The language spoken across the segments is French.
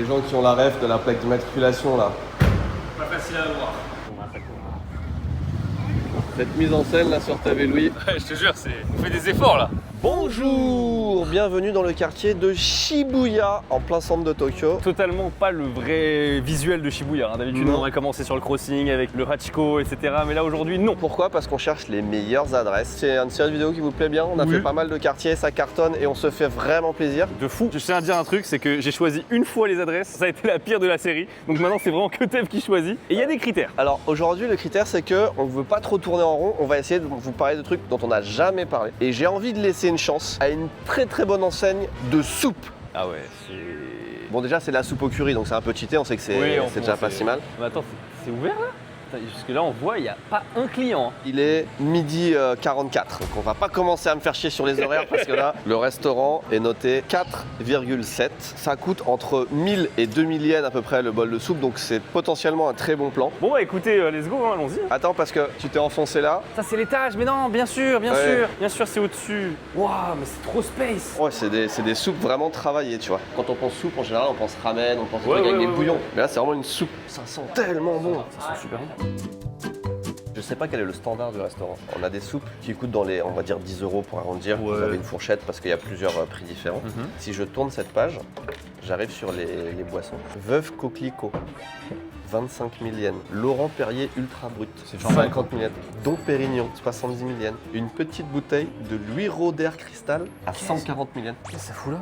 Les gens qui ont la ref de la plaque d'immatriculation là. Pas facile à voir. Cette mise en scène là sur TV Louis. Ouais, je te jure, on fait des efforts là. Bonjour, bienvenue dans le quartier de Shibuya, en plein centre de Tokyo. Totalement pas le vrai visuel de Shibuya. D'habitude, on aurait commencé sur le crossing avec le Hachiko, etc. Mais là aujourd'hui, non. Pourquoi? Parce qu'on cherche les meilleures adresses. C'est une série de vidéos qui vous plaît bien. On a fait pas mal de quartiers, ça cartonne et on se fait vraiment plaisir. De fou. Je tiens à dire un truc, c'est que j'ai choisi une fois les adresses. Ça a été la pire de la série. Donc maintenant, c'est vraiment que Tev qui choisit. Et il y a des critères. Alors aujourd'hui, le critère, c'est que on ne veut pas trop tourner en rond. On va essayer de vous parler de trucs dont on n'a jamais parlé. Et j'ai envie de laisser une chance à une très très bonne enseigne de soupe. Ah ouais, c'est... Bon, déjà, c'est la soupe au curry, donc c'est un peu cheaté. On sait que c'est déjà pas si mal. Mais attends, c'est ouvert là? Jusque là on voit il n'y a pas un client. Il est midi 44, donc on va pas commencer à me faire chier sur les horaires parce que là le restaurant est noté 4,7. Ça coûte entre 1000 et 2000 yens à peu près le bol de soupe, donc c'est potentiellement un très bon plan. Bon bah écoutez, let's go, hein, allons-y. Attends, parce que tu t'es enfoncé là. Ça c'est l'étage, mais non, bien sûr c'est au-dessus. Waouh, mais c'est trop space. Ouais, c'est des soupes vraiment travaillées, tu vois. Quand on pense soupe en général on pense ramen, on pense truc avec des bouillons. Mais là c'est vraiment une soupe, ça sent tellement bon. Ça sent super bon. Je sais pas quel est le standard du restaurant. On a des soupes qui coûtent dans les, on va dire 10 € pour arrondir. Vous avez une fourchette parce qu'il y a plusieurs prix différents. Si je tourne cette page, j'arrive sur les boissons. Veuve Coquelicot, 25 000 yens. Laurent Perrier Ultra Brut, 50 000 yens. Dom Pérignon, 70 000 yens. Une petite bouteille de Louis Roder Cristal à 140 000 yens. Qu'est-ce que ça fout là?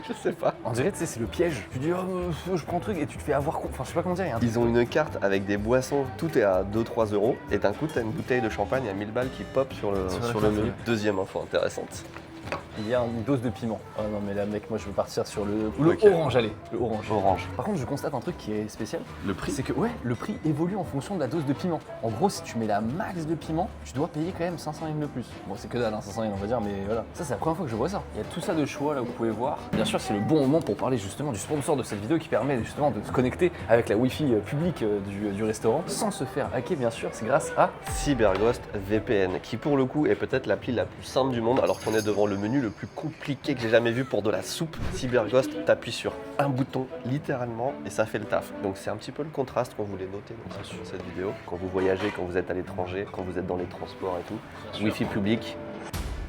Je sais pas. On dirait, tu sais, c'est le piège. Tu dis, oh, je prends un truc et tu te fais avoir. Enfin, je sais pas comment dire. Ils ont une carte avec des boissons, tout est à 2-3 €. Et d'un coup, t'as une bouteille de champagne à 1000 balles qui pop sur le menu. Deuxième info intéressante. Il y a une dose de piment. Ah non, mais là, mec, moi, je veux partir sur le orange, allez. Le orange. Orange. Par contre, je constate un truc qui est spécial. Le prix? C'est que, ouais, le prix évolue en fonction de la dose de piment. En gros, si tu mets la max de piment, tu dois payer quand même 500 yens de plus. Bon, c'est que dalle, hein, 500 yens, on va dire, mais voilà. Ça, c'est la première fois que je vois ça. Il y a tout ça de choix, là, vous pouvez voir. Bien sûr, c'est le bon moment pour parler justement du sponsor de cette vidéo qui permet justement de se connecter avec la Wi-Fi publique du restaurant sans se faire hacker, bien sûr. C'est grâce à CyberGhost VPN, qui pour le coup est peut-être l'appli la plus simple du monde, alors qu'on est devant le menu le plus compliqué que j'ai jamais vu pour de la soupe. CyberGhost, t'appuies sur un bouton littéralement et ça fait le taf. Donc c'est un petit peu le contraste qu'on voulait noter sur cette vidéo. Quand vous voyagez, quand vous êtes à l'étranger, quand vous êtes dans les transports et tout, Wi-Fi public.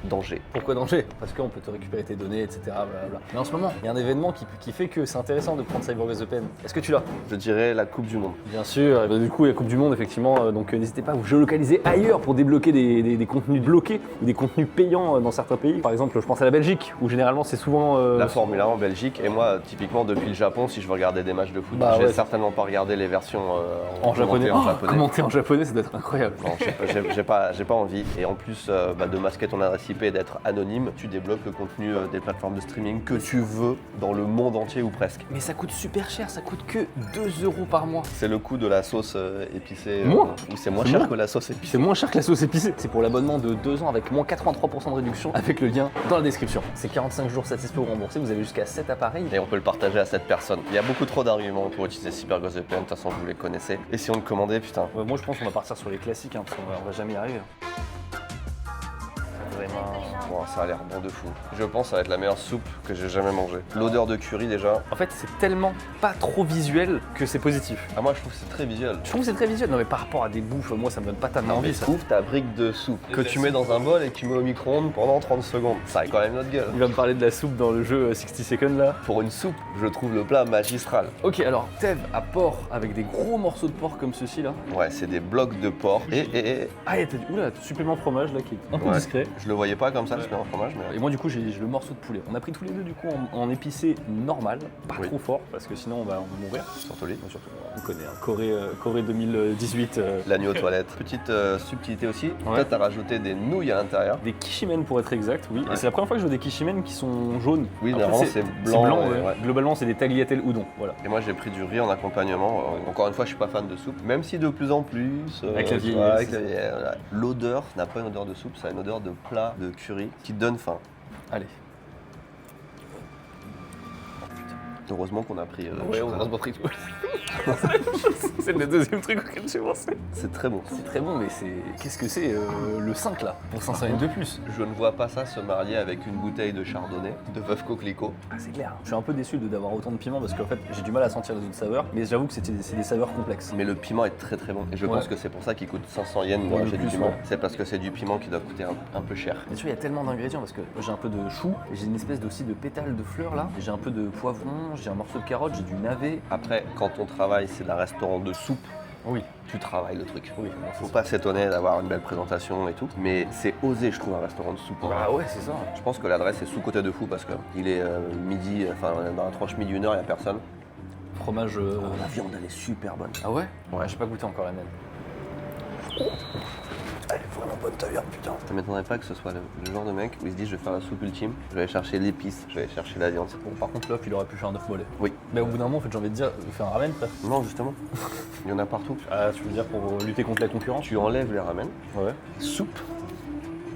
Danger. Pourquoi danger? Parce qu'on peut te récupérer tes données, etc. Blablabla. Mais en ce moment, il y a un événement qui fait que c'est intéressant de prendre CyberGhost VPN. Est-ce que tu l'as? Je dirais la Coupe du Monde. Bien sûr, et du coup, la Coupe du Monde, effectivement, donc n'hésitez pas à vous géolocaliser ailleurs pour débloquer des contenus bloqués ou des contenus payants dans certains pays. Par exemple, je pense à la Belgique, où généralement c'est souvent... La Formule 1 en Belgique, et moi, typiquement, depuis le Japon, si je veux regarder des matchs de foot, je vais certainement pas regarder les versions en japonais. Commenter en japonais, ça doit être incroyable. Non, j'ai pas envie. Et en plus de masquer ton adresse IP et d'être anonyme, tu débloques le contenu des plateformes de streaming que tu veux dans le monde entier ou presque. Mais ça coûte super cher, ça coûte que 2 € par mois. C'est le coût de la sauce épicée. Ou c'est moins cher que la sauce épicée. C'est moins cher que la sauce épicée. C'est pour l'abonnement de 2 ans avec moins 83% de réduction avec le lien dans la description. C'est 45 jours satisfaits ou remboursés, vous avez jusqu'à 7 appareils. Et on peut le partager à 7 personnes. Il y a beaucoup trop d'arguments pour utiliser CyberGhost VPN, de toute façon vous les connaissez. Et si on le commandait, putain. Ouais, moi je pense qu'on va partir sur les classiques, parce qu'on va jamais y arriver. Bon, ça a l'air bon de fou. Je pense que ça va être la meilleure soupe que j'ai jamais mangée. L'odeur de curry déjà. En fait, c'est tellement pas trop visuel que c'est positif. Ah, moi je trouve que c'est très visuel. Je trouve que c'est très visuel. Non, mais par rapport à des bouffes, moi ça me donne pas tellement envie. Ça ouvre ta brique de soupe que tu mets dans un bol et que tu mets au micro-ondes pendant 30 secondes. Ça a quand même notre gueule. Il va me parler de la soupe dans le jeu 60 Seconds là. Pour une soupe, je trouve le plat magistral. Ok, alors Tev à porc avec des gros morceaux de porc comme ceci là. Ouais, c'est des blocs de porc. Ah, et oula, supplément fromage là qui est un peu discret. Je le voyais pas comme ça, le fromage. Mais... Et moi du coup j'ai le morceau de poulet. On a pris tous les deux du coup en épicé normal, pas trop fort parce que sinon on va mourir. Surtout lui. Surtout, on connaît, hein. Corée 2018. L'agneau aux toilettes. Petite subtilité aussi, toi t'as rajouté des nouilles à l'intérieur. Des kishimen pour être exact, oui. Ouais. Et c'est la première fois que je vois des kishimen qui sont jaunes. Oui, normalement c'est blanc. Ouais. Globalement c'est des tagliatelle udon, voilà. Et moi j'ai pris du riz en accompagnement. Encore une fois je suis pas fan de soupe, même si de plus en plus. Avec la vieillesse. Voilà. L'odeur n'a pas une odeur de soupe, ça a une odeur de plat, de curry qui te donne faim. Allez. Heureusement qu'on a pris. Ouais, on a pas pris tout. C'est le deuxième truc auquel j'ai pensé. C'est très bon. C'est très bon, mais qu'est-ce que c'est le 5 là pour 500 yens de plus? Je ne vois pas ça se marier avec une bouteille de chardonnay, de Veuve Coquelicot. Ah, c'est clair. Je suis un peu déçu d'avoir autant de piment parce qu'en fait j'ai du mal à sentir les autres saveurs, mais j'avoue que c'est des saveurs complexes. Mais le piment est très très bon. Et je pense que c'est pour ça qu'il coûte 500 yens pour Ouais, acheter le du plus, piment. ouais. C'est parce que c'est du piment qui doit coûter un peu cher. Mais tu vois, il y a tellement d'ingrédients parce que j'ai un peu de chou, j'ai une espèce aussi de pétales de fleurs là, j'ai un peu de poivron, j'ai un morceau de carotte, j'ai du navet. Après, quand on travaille, c'est un restaurant de soupe. Oui. Tu travailles le truc. Oui. Faut pas s'étonner d'avoir une belle présentation et tout. Mais c'est osé, je trouve, un restaurant de soupe. Bah ouais, c'est ça. Je pense que l'adresse est sous-côté de fou parce qu'il est midi, enfin dans la tranche midi, 1h, il n'y a personne. Fromage. La viande, elle est super bonne. Ah ouais? Ouais, j'ai pas goûté encore la mienne. Elle est vraiment bonne ta viande, putain. Ça m'étonnerait pas que ce soit le genre de mec où il se dit je vais faire la soupe ultime, je vais aller chercher l'épice, je vais aller chercher la viande. Bon, par contre, l'œuf, il aurait pu faire un œuf mollet. Oui. Mais au bout d'un moment, en fait, j'ai envie de dire, fais un ramen, frère. Non, justement. Il y en a partout. Ah, tu veux dire pour lutter contre la concurrence? Tu enlèves les ramen. Ouais. Soupe.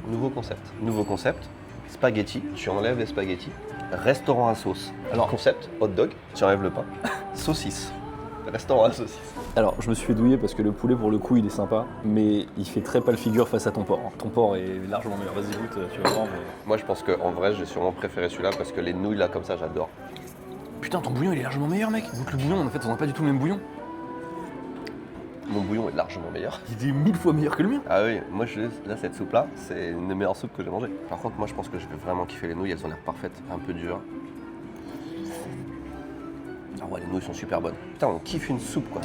Nouveau concept. Nouveau concept. Spaghetti. Tu enlèves les spaghettis. Restaurant à sauce. Alors, Concept. Hot dog. Tu enlèves le pain. Saucisse. Restaurant à saucisse. Alors, je me suis fait douiller parce que le poulet, pour le coup, il est sympa, mais il fait très pâle figure face à ton porc. Ton porc est largement meilleur. Vas-y, goûte, tu vas voir. Mais... Moi, je pense qu'en vrai, j'ai sûrement préféré celui-là parce que les nouilles là, comme ça, j'adore. Putain, ton bouillon, il est largement meilleur, mec. Goûte le bouillon, en fait, on n'a pas du tout le même bouillon. Mon bouillon est largement meilleur. Il est 1000 fois meilleur que le mien. Ah oui, moi, là, cette soupe-là, c'est une des meilleures soupes que j'ai mangées. Par contre, moi, je pense que je vais vraiment kiffer les nouilles. Elles ont l'air parfaites, un peu dures. Ah ouais, les nouilles sont super bonnes. Putain, on kiffe une soupe quoi.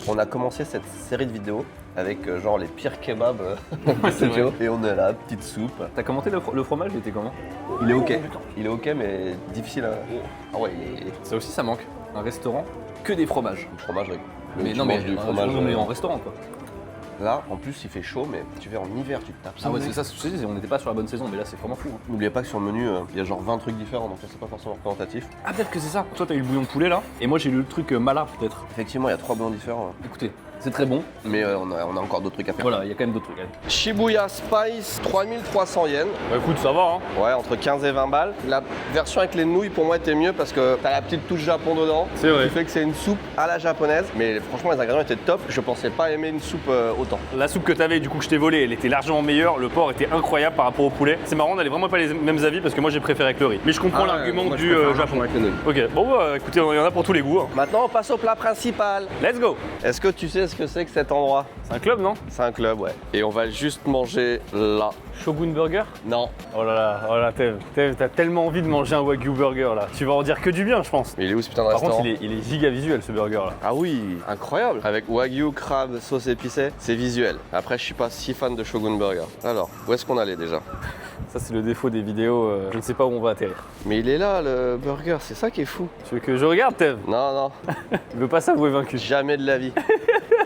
On a commencé cette série de vidéos avec genre les pires kebabs de cette vidéo. Et on est là, petite soupe. T'as commenté le fromage, il était comment? Il est ok. Il est ok, mais difficile à... Ah ouais, Ça aussi, ça manque. Un restaurant, que des fromages. le fromage, oui. Mais tu non, mais, manges du fromage. non, mais en restaurant, quoi. Là, en plus, il fait chaud, mais tu verras en hiver, tu te tapes ça. Ah ouais, c'est ça, je te dis, on n'était pas sur la bonne saison, mais là, c'est vraiment fou. Hein. N'oubliez pas que sur le menu, il y a genre 20 trucs différents, donc c'est pas forcément représentatif. Ah, peut-être que c'est ça. Toi, t'as eu le bouillon de poulet, là, et moi, j'ai eu le truc mala, peut-être. Effectivement, il y a 3 bouillons différents. Écoutez, c'est très bon. Mais on a encore d'autres trucs à faire. Voilà, il y a quand même d'autres trucs. Allez. Shibuya Spice, 3300 yens. Bah écoute, ça va, hein. Ouais, entre 15 et 20 balles. La version avec les nouilles, pour moi, était mieux parce que t'as la petite touche Japon dedans. C'est vrai. Qui fait que c'est une soupe à la japonaise. Mais franchement, les ingrédients étaient top. Je pensais pas aimer une soupe autant. La soupe que t'avais, du coup, que je t'ai volée, elle était largement meilleure. Le porc était incroyable par rapport au poulet. C'est marrant, on n'avait vraiment pas les mêmes avis parce que moi j'ai préféré avec le riz. Mais je comprends l'argument moi, je du préfère Japon. avec les nouilles. Ok, bon, bah écoutez, il y en a pour tous les goûts. Hein. Maintenant, on passe au plat principal. Let's go! Est-ce que tu sais ce que c'est que cet endroit? C'est un club, non? C'est un club, ouais. Et on va juste manger là. Shogun Burger? Non. Oh là, Tev, t'as tellement envie de manger un Wagyu Burger là. Tu vas en dire que du bien, je pense. Mais il est où ce putain de Par restaurant? contre, il est giga visuel ce burger là. Ah oui, incroyable. Avec wagyu, crabe, sauce épicée, c'est visuel. Après, je suis pas si fan de Shogun Burger. Alors, où est-ce qu'on allait déjà? Ça, c'est le défaut des vidéos. Je ne sais pas où on va atterrir. Mais il est là, le burger, c'est ça qui est fou. Tu veux que je regarde, Tev? Non, non, Tu veux pas s'avouer vaincu? jamais de la vie.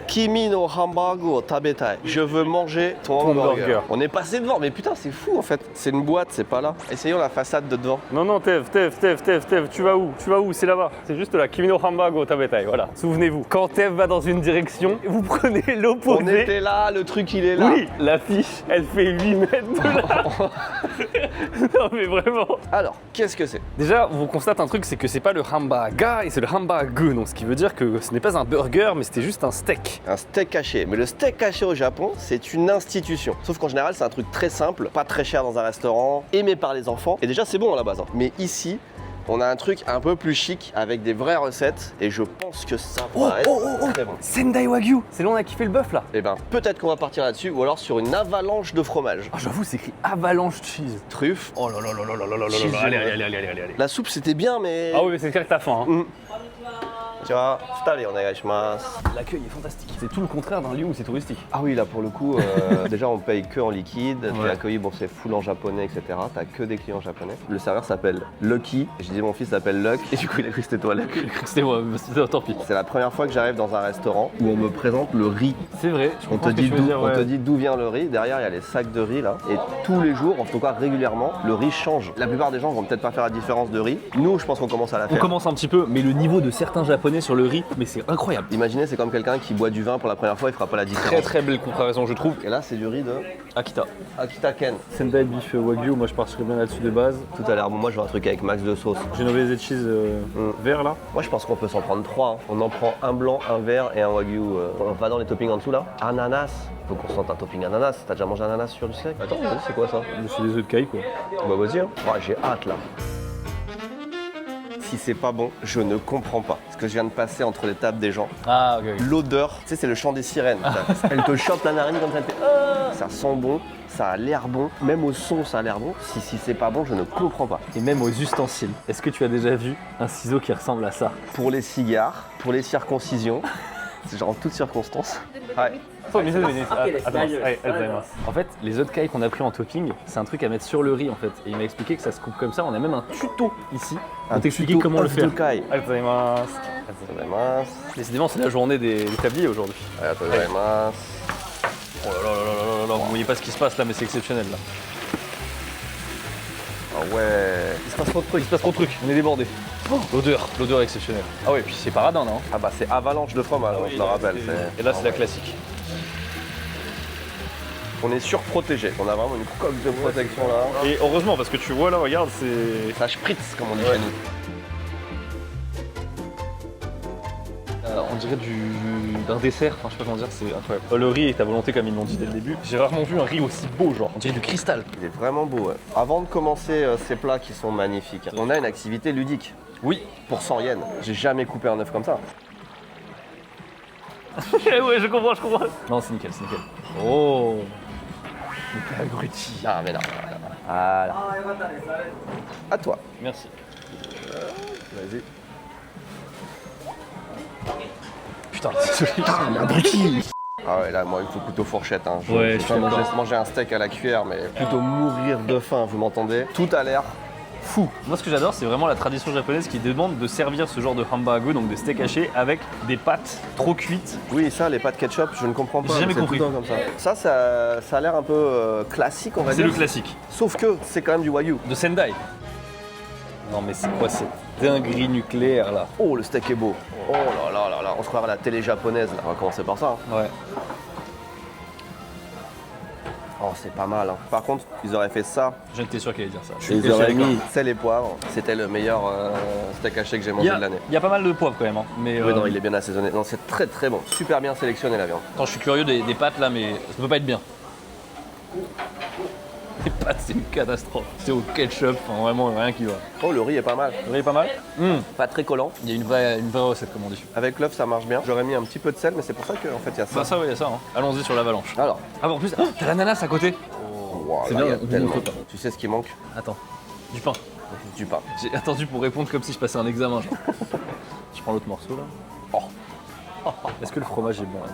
Kimi no hamburger tabetai. Je veux manger ton Ton hamburger. burger. On est passé devant, mais putain, c'est fou en fait. C'est une boîte, c'est pas là. Essayons la façade de devant. Non, Tev, tu vas où? Tu vas où? C'est là-bas. C'est juste là. Kimi no Hambago Tabetai, voilà. Souvenez-vous, quand Tev va dans une direction, vous prenez l'opposé. On était là, le truc il est là. Oui, l'affiche, elle fait 8 mètres de là. Non, mais vraiment. Alors, qu'est-ce que c'est? Déjà, on constate un truc, c'est que c'est pas le hamburger et c'est le hamburger. Donc, ce qui veut dire que ce n'est pas un burger, mais c'était juste un steak. Un steak haché. Mais le steak haché au Japon, c'est une institution. Sauf qu'en général, c'est un truc très simple, pas très cher dans un restaurant, aimé par les enfants. Et déjà, c'est bon à la base. Hein. Mais ici, on a un truc un peu plus chic avec des vraies recettes. Et je pense que ça va être très bon. Sendai Wagyu. C'est là on a kiffé le bœuf là. Et ben, peut-être qu'on va partir là-dessus ou alors sur une avalanche de fromage. Ah, j'avoue, c'est écrit avalanche cheese. Truffe. Oh là là là là là là là là Cheese, là. Allez. La soupe, c'était bien, mais. Ah oui, mais c'est clair que t'as faim. Hein. Tu vois, allez, on est L'accueil est fantastique. C'est tout le contraire d'un lieu où c'est touristique. Ah oui, là pour le coup, déjà on paye que en liquide, t'es accueilli, bon c'est full en japonais, etc. T'as que des clients japonais. Le serveur s'appelle Lucky, je disais mon fils s'appelle Luck, et du coup il a cru que c'était toi Luck. C'était moi, tant pis. C'est la première fois que j'arrive dans un restaurant où on me présente le riz. C'est vrai, On te dit d'où vient le riz, derrière il y a les sacs de riz là, et tous les jours, en tout cas régulièrement, le riz change. La plupart des gens vont peut-être pas faire la différence de riz. Nous, je pense qu'on commence à la On faire. commence un petit peu, mais le niveau de certains japonais imaginez sur le riz, mais c'est incroyable. Imaginez, c'est comme quelqu'un qui boit du vin pour la première fois, il fera pas la différence. Très très belle comparaison, je trouve. Et là, c'est du riz de Akita. Akita Ken. Sendai beef wagyu, moi je partirais bien là-dessus de base. Tout à l'heure, moi je veux un truc avec max de sauce. Genovese et cheese vert là. Moi je pense qu'on peut s'en prendre 3. On en prend un blanc, un vert et un wagyu. On va dans les toppings en dessous là. Ananas. Faut qu'on se tente un topping ananas. T'as déjà mangé un ananas sur du steak? Attends, c'est quoi ça? C'est des œufs de caille quoi. Bah vas-y, hein. Ouais, j'ai hâte là. Si c'est pas bon, je ne comprends pas. Ce que je viens de passer entre les tables des gens. Ah, ok. L'odeur, tu sais, c'est le chant des sirènes. Elle te chope la narine comme ça, elle fait ça sent bon, ça a l'air bon. Même au son, ça a l'air bon. Si c'est pas bon, je ne comprends pas. Et même aux ustensiles. Est-ce que tu as déjà vu un ciseau qui ressemble à ça? Pour les cigares, pour les circoncisions, c'est genre en toutes circonstances. Ouais. En fait, les œufs de caille qu'on a pris en topping, c'est un truc à mettre sur le riz en fait. Et il m'a expliqué que ça se coupe comme ça. On a même un tuto ici pour t'expliquer tuto comment le œuf faire. de caille. Alzheimer's. Décidément, c'est la journée des tabliers aujourd'hui. Ouais. Oh là là là là là, vous voyez pas ce qui se passe là, mais c'est exceptionnel là. Ah ouais. Il se passe trop de trucs, on est débordés. L'odeur est exceptionnelle. Ah ouais, puis c'est paradin, non? Ah bah c'est avalanche de fromage, je le rappelle. Et là, c'est la classique. On est surprotégé. On a vraiment une coque de protection là. Et heureusement parce que tu vois là, regarde, c'est. Ça spritz comme on dit chez nous. On dirait d'un dessert, enfin je sais pas comment dire, c'est incroyable. Le riz est à volonté comme ils l'ont dit dès le début. J'ai rarement vu un riz aussi beau genre. On dirait du cristal. Il est vraiment beau. Ouais. Avant de commencer ces plats qui sont magnifiques, on a une activité ludique. Oui. Pour 100 yens. J'ai jamais coupé un œuf comme ça. Ouais, je comprends. Non, c'est nickel. Oh. Le abruti. Ah mais non. Voilà. À toi. Merci. Vas-y. Putain, c'est joli. Abruti. Ah ouais, là, moi, il faut couteau fourchette. Hein. Ouais, je peux pas manger un steak à la cuillère, mais plutôt mourir de faim, vous m'entendez? Tout a l'air fou. Moi, ce que j'adore, c'est vraiment la tradition japonaise qui demande de servir ce genre de hambago, donc de steak haché, avec des pâtes trop cuites. Oui, ça, les pâtes ketchup, je ne comprends pas. J'ai jamais c'est compris. tout le temps comme ça. Ça a l'air un peu classique, on va C'est dire. le classique. Sauf que c'est quand même du wagyu. De Sendai. Non, mais c'est quoi cette dinguerie nucléaire là? Oh, le steak est beau. Oh là là là là, on se croirait à la télé japonaise. Là. On va commencer par ça. Hein. Ouais. Oh, c'est pas mal. Hein. Par contre, ils auraient fait ça. J'étais sûr qu'il allait dire ça. Et ils auraient mis sel et poivre. C'était le meilleur steak haché que j'ai mangé de l'année. Il y a pas mal de poivre quand même. Hein. Mais Oui, non, il est bien assaisonné. Non, c'est très très bon. Super bien sélectionné la viande. Attends, je suis curieux des pâtes là, mais ça peut pas être bien. Les pâtes, c'est une catastrophe. C'est au ketchup, enfin vraiment rien qui va. Oh, le riz est pas mal. Le riz est pas mal. Pas très collant. Il y a une vraie recette, comme on dit. Avec l'œuf, ça marche bien. J'aurais mis un petit peu de sel, mais c'est pour ça qu'en fait, il y a ça. Bah ça, ouais, il y a ça. Hein. Allons-y sur l'avalanche. Alors, Ah, bah en plus, t'as l'ananas à côté. wow, C'est là, bien, il y a vous tellement. montrez pas. Tu sais ce qui manque? Attends, du pain. Du pain. J'ai attendu pour répondre comme si je passais un examen. Genre. Je prends l'autre morceau là. Oh. Est-ce que le fromage est bon là?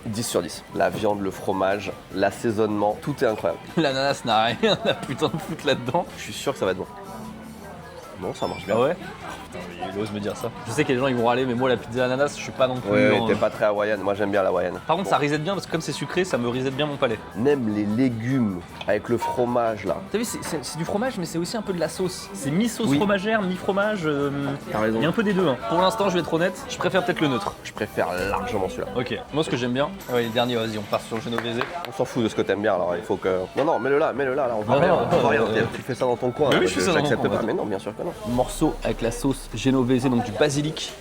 10 sur 10. La viande, le fromage, l'assaisonnement, tout est incroyable. L'ananas n'a rien à putain de foutre là-dedans. Je suis sûr que ça va être bon. Bon, ça marche bien. Ah ouais? Putain, il ose me dire ça. Je sais qu'il y a des gens qui vont râler, mais moi la pizza ananas, je suis pas non plus. Ouais, dans- t'es pas très hawaïenne. Moi, j'aime bien la hawaïenne. Par contre, ça reset bien parce que comme c'est sucré, ça me reset bien mon palais. Même les légumes avec le fromage là. T'as vu, c'est du fromage, mais c'est aussi un peu de la sauce. C'est mi-sauce Oui. fromagère, mi-fromage. T'as raison. Il y a un peu des deux. Hein. Pour l'instant, je vais être honnête, je préfère peut-être le neutre. Je préfère largement celui-là. Ok, moi ce que j'aime bien. Ouais, le dernier, vas-y, on part sur le genovese. On s'en fout de ce que t'aimes bien, alors il faut que. Non, mets-le là, là, on va Non, rien. non, On va rien. non, Tu fais ça dans ton coin. Mais là, oui, je fais ça dans mon j'accepte coin, pas. vas-y. Mais non, bien sûr que non. Morceau avec la sauce genovese, donc du basilic.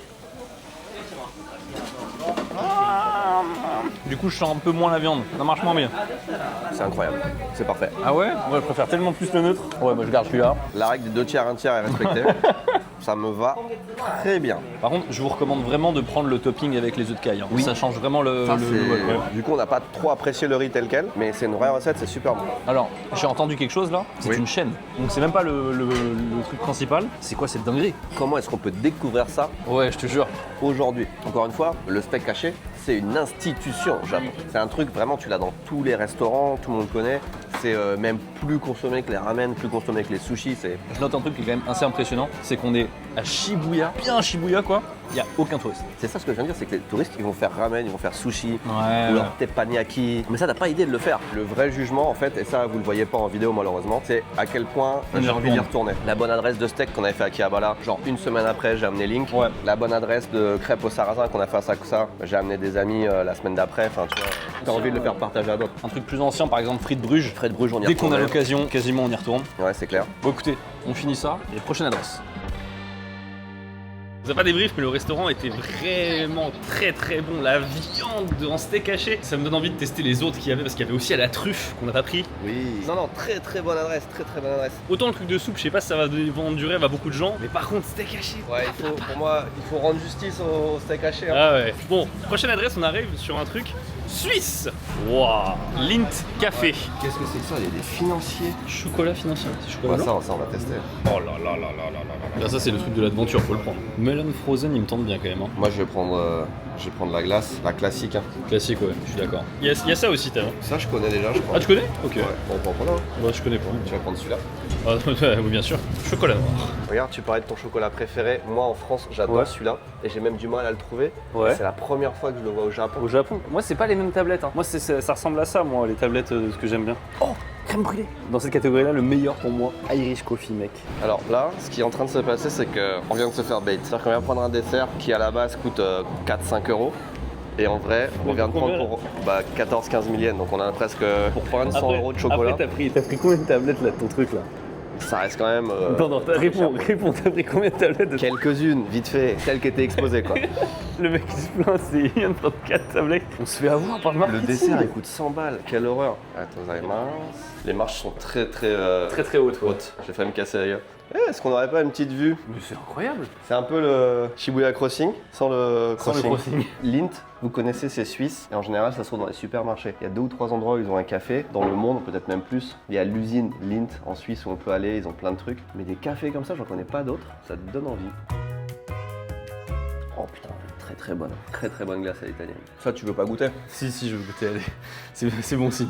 Du coup, je sens un peu moins la viande. Ça marche moins bien. C'est incroyable. C'est parfait. Ah ouais? Moi, je préfère tellement plus le neutre. Ouais, moi je garde celui-là. La règle des 2 tiers, 1 tiers est respectée. Ça me va très bien. Par contre, je vous recommande vraiment de prendre le topping avec les œufs de caille. Hein. Oui. Ça change vraiment le. Ça, le- c'est- ouais. Du coup, on n'a pas trop apprécié le riz tel quel, mais c'est une vraie recette, c'est super bon. Alors, j'ai entendu quelque chose là. C'est Oui. une chaîne. Donc, c'est même pas le truc principal. C'est quoi cette dinguerie? Comment est-ce qu'on peut découvrir ça Ouais, je te jure. aujourd'hui? Encore une fois, le steak haché, c'est une institution au Japon. C'est un truc vraiment, tu l'as dans tous les restaurants, tout le monde connaît. C'est même plus consommé que les ramen, plus consommé que les sushis. C'est Je note un truc qui est quand même assez impressionnant, c'est qu'on est à Shibuya, bien Shibuya quoi, Il n'y a aucun touriste. C'est ça ce que je viens de dire, c'est que les touristes, ils vont faire ramen, ils vont faire sushi, Ouais. ou leur teppanyaki. Mais ça, t'as pas idée de le faire. Le vrai jugement, en fait, et ça, vous le voyez pas en vidéo malheureusement, c'est à quel point j'ai envie d'y retourner. La bonne adresse de steak qu'on avait fait à Akihabara, genre une semaine après, j'ai amené Link. Ouais. La bonne adresse de crêpes au sarrasin qu'on a fait à Sakusa, j'ai amené des amis la semaine d'après. Enfin, tu vois, t'as envie de le faire partager à d'autres. Un truc plus ancien, par exemple, frites Bruges. Fred Bruges, on y Dès qu'on a retourne. l'occasion, quasiment on y retourne. Ouais, c'est clair. Bon écoutez, on finit ça et prochaine adresse. On vous a pas débrief, mais le restaurant était vraiment très bon. La viande en steak haché, ça me donne envie de tester les autres qu'il y avait parce qu'il y avait aussi à la truffe qu'on n'a pas pris. Oui. Non, très bonne adresse, très bonne adresse. Autant le truc de soupe, je sais pas si ça va vendre du rêve à beaucoup de gens, mais par contre steak haché. Ouais, pour moi, il faut rendre justice au steak haché. Hein. Ah ouais. Bon, prochaine adresse, on arrive sur un truc suisse. Waouh. Lint Café. Qu'est-ce que c'est que ça? Il y a des financiers. Chocolat financier. C'est chocolat Ouais, blanc. ça, on va tester. Oh là là là là là là. Là, ça c'est le truc de l'aventure, faut le prendre. Melon frozen, il me tente bien quand même. Hein. Moi, je vais prendre la glace, la classique. Hein. Classique, ouais, je suis d'accord. Il y a ça aussi, t'as. Ça, je connais déjà, je crois. Ah, tu connais? Ok. Ouais. Bon, on peut en prendre un. Bah, je connais pas. Tu vas prendre celui-là. Ah, oui, bien sûr. Chocolat noir. Regarde, tu parlais de ton chocolat préféré. Moi, en France, j'adore Ouais. celui-là. Et j'ai même du mal à le trouver. Ouais. C'est la première fois que je le vois au Japon. Au Japon, moi c'est pas les mêmes tablettes. Hein. Moi ça ressemble à ça, moi, les tablettes de ce que j'aime bien. Oh, crème brûlée. Dans cette catégorie-là, le meilleur pour moi, Irish Coffee, mec. Alors là, ce qui est en train de se passer, c'est qu'on vient de se faire bait. C'est-à-dire qu'on vient prendre un dessert qui, à la base, coûte 4-5 euros. Et en vrai, on vient de prendre pour 14-15 000 yens. Donc on a presque, pour prendre 100 euros de chocolat. Après, t'as pris combien de tablettes là de ton truc là? Ça reste quand même. Non, réponds, t'as pris combien de tablettes de... Quelques-unes, vite fait, celles qui étaient exposées quoi. Le mec qui se plaint, c'est il vient de prendre 4 tablettes. On se fait avoir par le Le marketing. dessert il coûte 100 balles, quelle horreur. Attends, les marches sont très hautes. Ouais. J'ai failli me casser la gueule. Est-ce qu'on n'aurait pas une petite vue? Mais c'est incroyable. C'est un peu le Shibuya Crossing, sans le Sans le crossing. Lint, vous connaissez, c'est suisse. Et en général, ça se trouve dans les supermarchés. Il y a 2 ou 3 endroits où ils ont un café. Dans le monde, peut-être même plus. Il y a l'usine Lint en Suisse où on peut aller, ils ont plein de trucs. Mais des cafés comme ça, j'en connais pas d'autres. Ça te donne envie. Oh putain, très bonne. Très bonne glace à l'italienne. Ça, tu veux pas goûter? Si, je veux goûter, allez. C'est bon signe.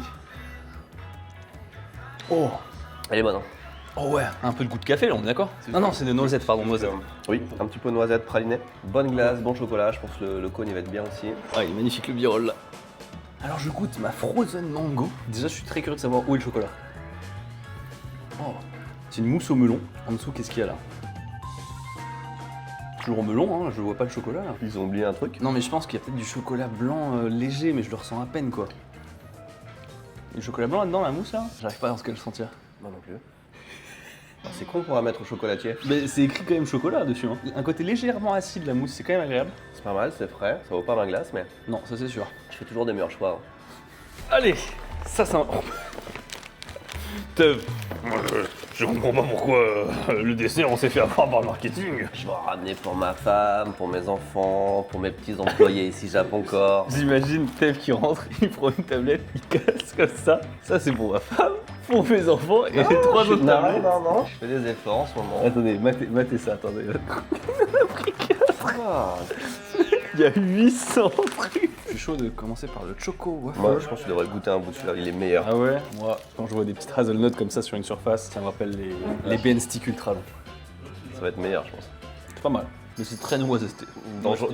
Oh, Elle est bonne, hein. oh ouais, un peu de goût de café là, on est d'accord? Non, c'est de noisette, pardon, noisette. Oui, un petit peu noisette pralinée. Bonne glace, bon chocolat. Je pense que le cône il va être bien aussi. Ah, il est magnifique le birol là. Alors je goûte ma frozen mango. Déjà, je suis très curieux de savoir où est le chocolat. Oh, c'est une mousse au melon. En dessous, qu'est-ce qu'il y a là? Toujours au melon, hein, je vois pas le chocolat là. Ils ont oublié un truc. Non, mais je pense qu'il y a peut-être du chocolat blanc léger, mais je le ressens à peine quoi. Il y a du chocolat blanc là-dedans, la mousse là? J'arrive pas à le sentir. Moi non plus. Ah, c'est con qu'on va mettre au chocolatier. Mais c'est écrit quand même chocolat dessus. Hein. Un côté légèrement acide, la mousse, c'est quand même agréable. C'est pas mal, c'est frais. Ça vaut pas ma glace, mais Non, ça c'est sûr. je fais toujours des meilleurs choix. Hein. Allez, ça c'est un... Tev, moi je comprends pas pourquoi le dessert on s'est fait avoir par le marketing. Je vais en ramener pour ma femme, pour mes enfants, pour mes petits employés ici Japon Corps. J'imagine Tev qui rentre, il prend une tablette, il casse comme ça. Ça c'est pour ma femme, pour mes enfants et les 3 autres tablettes. Non. Je fais des efforts en ce moment. Attendez, matez ça, attendez. Ah, Il y a 800 trucs. Je suis chaud de commencer par le choco waffle. moi, je pense que tu devrais goûter un bout de celui-là, il est meilleur. Ah ouais? Moi, quand je vois des petites hazelnuts comme ça sur une surface, ça me rappelle les BN Stick Ultra. Ça va être meilleur, je pense. C'est pas mal. Mais c'est très noisetté.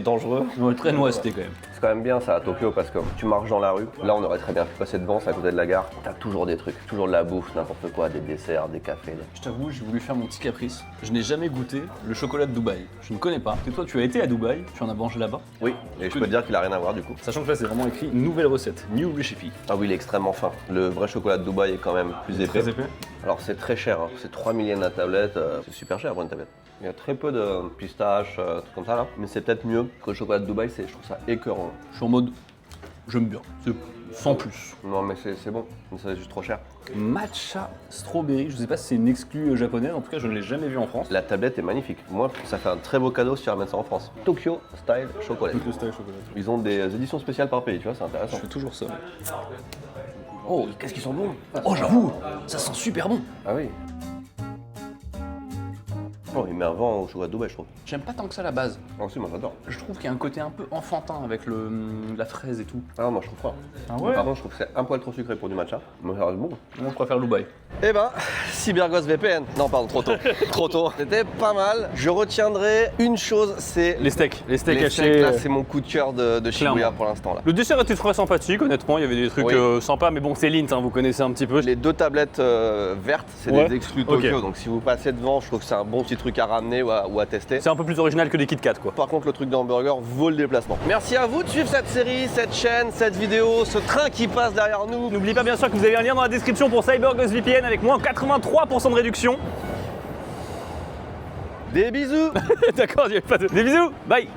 Dangereux. Ouais, très noisetté quand même. C'est quand même bien ça à Tokyo parce que tu marches dans la rue. Là, on aurait très bien pu passer devant, c'est à côté de la gare. T'as toujours des trucs, toujours de la bouffe, n'importe quoi, des desserts, des cafés. Je t'avoue, j'ai voulu faire mon petit caprice. Je n'ai jamais goûté le chocolat de Dubaï. Je ne connais pas. Et toi, tu as été à Dubaï, tu en as mangé là-bas. Oui, et je peux te dire qu'il a rien à voir du coup. Sachant que là, c'est vraiment écrit nouvelle recette, new recipe. Ah oui, il est extrêmement fin. Le vrai chocolat de Dubaï est quand même plus épais. Très épais. Alors c'est très cher, hein. C'est 3 000 yens la tablette, c'est super cher pour une tablette. Il y a très peu de pistaches, trucs comme ça là. Mais c'est peut-être mieux que le chocolat de Dubaï, je trouve ça écœurant. Je suis en mode, j'aime bien. C'est sans plus. Non mais c'est bon, mais c'est juste trop cher. Matcha strawberry, je sais pas si c'est une exclue japonaise, en tout cas je ne l'ai jamais vu en France. La tablette est magnifique. Moi, ça fait un très beau cadeau si tu ramènes ça en France. Tokyo Style Chocolat. Le style chocolat. Ils ont des éditions spéciales par pays, tu vois, c'est Je intéressant. fais toujours ça. Oh, qu'est-ce qu'ils sont bons! Oh, j'avoue, ça sent super bon! Ah oui. Oh, il met un vent au chocolat de Dubaï, je trouve. J'aime pas tant que ça la base. Ah si, moi j'adore. Je trouve qu'il y a un côté un peu enfantin avec la fraise et tout. Ah, moi je trouve pas. Ah ouais? Par contre, je trouve que c'est un poil trop sucré pour du matcha. Mais ça reste bon. Moi, je préfère Dubaï. Eh ben, Cybergos VPN. Non, pardon, trop tôt. Trop tôt. C'était pas mal. Je retiendrai une chose, c'est Les steaks les steaks. hachés. Là, c'est mon coup de cœur de Shibuya Clairement. pour l'instant là. Le dessert était très sympathique, honnêtement. Il y avait des trucs Oui. sympas, mais bon, c'est Lindt, hein, vous connaissez un petit peu. Les deux tablettes vertes, c'est Ouais. des exclus Ok. Tokyo. Donc si vous passez devant, je trouve que c'est un bon petit truc à ramener ou à tester. C'est un peu plus original que des Kit Kat, quoi. Par contre, le truc d'hamburger vaut le déplacement. Merci à vous de suivre cette série, cette chaîne, cette vidéo, ce train qui passe derrière nous. N'oubliez pas bien sûr que vous avez un lien dans la description pour CyberGhost VPN avec moins 83% de réduction. Des bisous. D'accord, il y avait pas de... Des bisous, bye.